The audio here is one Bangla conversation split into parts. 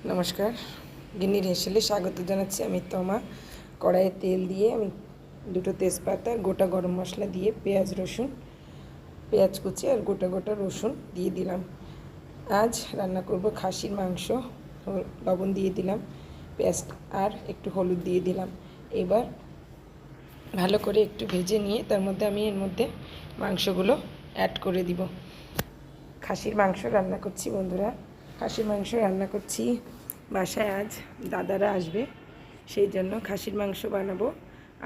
নমস্কার, গিন্নির হেসেলে স্বাগত জানাচ্ছি। আমি তমা। কড়াইয়ে তেল দিয়ে আমি দুটো তেজপাতা, গোটা গরম মশলা দিয়ে পেঁয়াজ কুচি আর গোটা গোটা রসুন দিয়ে দিলাম। আজ রান্না করব খাসির মাংস। লবণ দিয়ে দিলাম, পেঁয়াজ আর একটু হলুদ দিয়ে দিলাম। এবার ভালো করে একটু ভেজে নিয়ে তার মধ্যে আমি এর মধ্যে মাংসগুলো অ্যাড করে দিব। খাসির মাংস রান্না করছি বন্ধুরা, খাসির মাংস রান্না করছি। বাসায় আজ দাদারা আসবে, সেই জন্য খাসির মাংস বানাবো।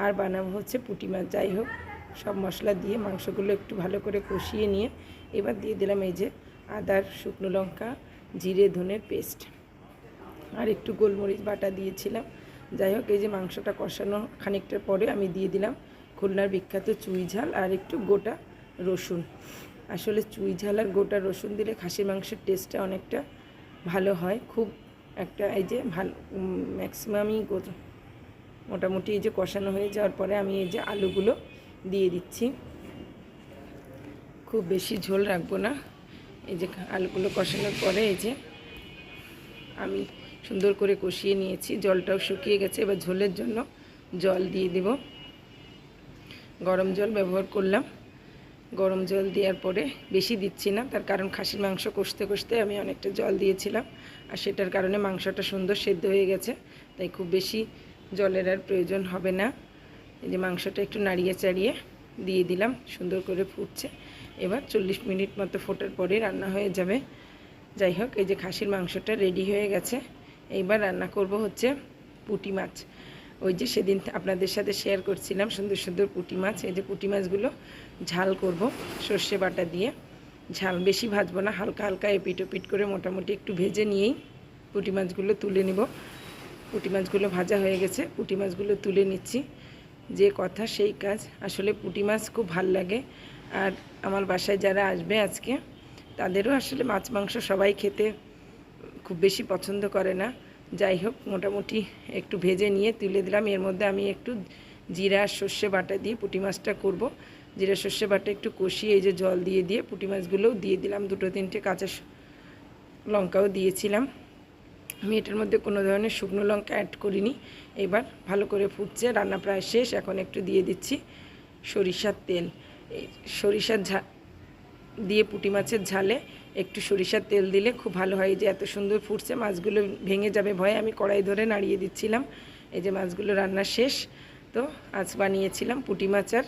আর বানাবো হচ্ছে পুঁটি মাছ। যাই হোক, সব মশলা দিয়ে মাংসগুলো একটু ভালো করে কষিয়ে নিয়ে এবার দিয়ে দিলাম এই যে আদার, শুকনো লঙ্কা, জিরে ধনের পেস্ট আর একটু গোলমরিচ বাটা দিয়েছিলাম। যাই হোক, এই যে মাংসটা কষানো খানিকটার পরে আমি দিয়ে দিলাম খুলনার বিখ্যাত চুই ঝাল আর একটু গোটা রসুন। আসলে চুই ঝাল আর গোটা রসুন দিলে খাসির মাংসের টেস্টটা অনেকটা ভালো হয়। খুব একটা এই যে ভালো ম্যাক্সিমামই মোটামুটি এই যে কষানো হয়ে যাওয়ার পরে আমি এই যে আলুগুলো দিয়ে দিচ্ছি। খুব বেশি ঝোল রাখবো না। এই যে আলুগুলো কষানোর পরে এই যে আমি সুন্দর করে কষিয়ে নিয়েছি, জলটাও শুকিয়ে গেছে। এবার ঝোলের জন্য জল দিয়ে দেব। গরম জল ব্যবহার করলাম। গরম জল দেওয়ার পরে বেশি দিচ্ছি না, তার কারণ খাসির মাংস কষতে কষতে আমি অনেকটা জল দিয়েছিলাম, আর সেটার কারণে মাংসটা সুন্দর সেদ্ধ হয়ে গেছে। তাই খুব বেশি জলের আর প্রয়োজন হবে না। এই যে মাংসটা একটু নাড়িয়ে চাড়িয়ে দিয়ে দিলাম, সুন্দর করে ফুটছে। এবার 40 মিনিট মতো ফোটার পরে রান্না হয়ে যাবে। যাই হোক, এই যে খাসির মাংসটা রেডি হয়ে গেছে। এইবার রান্না করব হচ্ছে পুঁটি মাছ। ওই যে সেদিন আপনাদের সাথে শেয়ার করছিলাম সুন্দর সুন্দর পুঁটি মাছ। এই যে পুঁটি মাছগুলো ঝাল করব সর্ষে বাটা দিয়ে। ঝাল বেশি ভাজবো না, হালকা হালকা এপিট ওপিট করে মোটামুটি একটু ভেজে নিয়েই পুঁটি মাছগুলো তুলে নিব। পুঁটি মাছগুলো ভাজা হয়ে গেছে, পুঁটি মাছগুলো তুলে নিচ্ছি। যে কথা সেই কাজ। আসলে পুঁটি মাছ খুব ভাল লাগে, আর আমার বাসায় যারা আসবে আজকে তাদেরও আসলে মাছ মাংস সবাই খেতে খুব বেশি পছন্দ করে না। যাই হোক, মোটামুটি একটু ভেজে নিয়ে তুলে দিলাম। এর মধ্যে আমি একটু জিরা সর্ষে বাটা দিয়ে পুঁটি মাছটা করব। জিরা সর্ষে বাটা একটু কষিয়ে এই যে জল দিয়ে দিয়ে পুঁটি মাছগুলোও দিয়ে দিলাম। 2-3টে কাঁচা লঙ্কাও দিয়েছিলাম। আমি এটার মধ্যে কোনো ধরনের শুকনো লঙ্কা অ্যাড করিনি। এবার ভালো করে ফুটছে, রান্না প্রায় শেষ। এখন একটু দিয়ে দিচ্ছি সরিষার তেল। এই সরিষার দিয়ে পুঁটি মাছের ঝালে একটু সরিষার তেল দিলে খুব ভালো হয়। যে এত সুন্দর ফুটছে, মাছগুলো ভেঙে যাবে ভয়ে আমি কড়াই ধরে নাড়িয়ে দিচ্ছিলাম। এই যে মাছগুলো রান্না শেষ। তো আজ বানিয়েছিলাম পুঁটি মাছ আর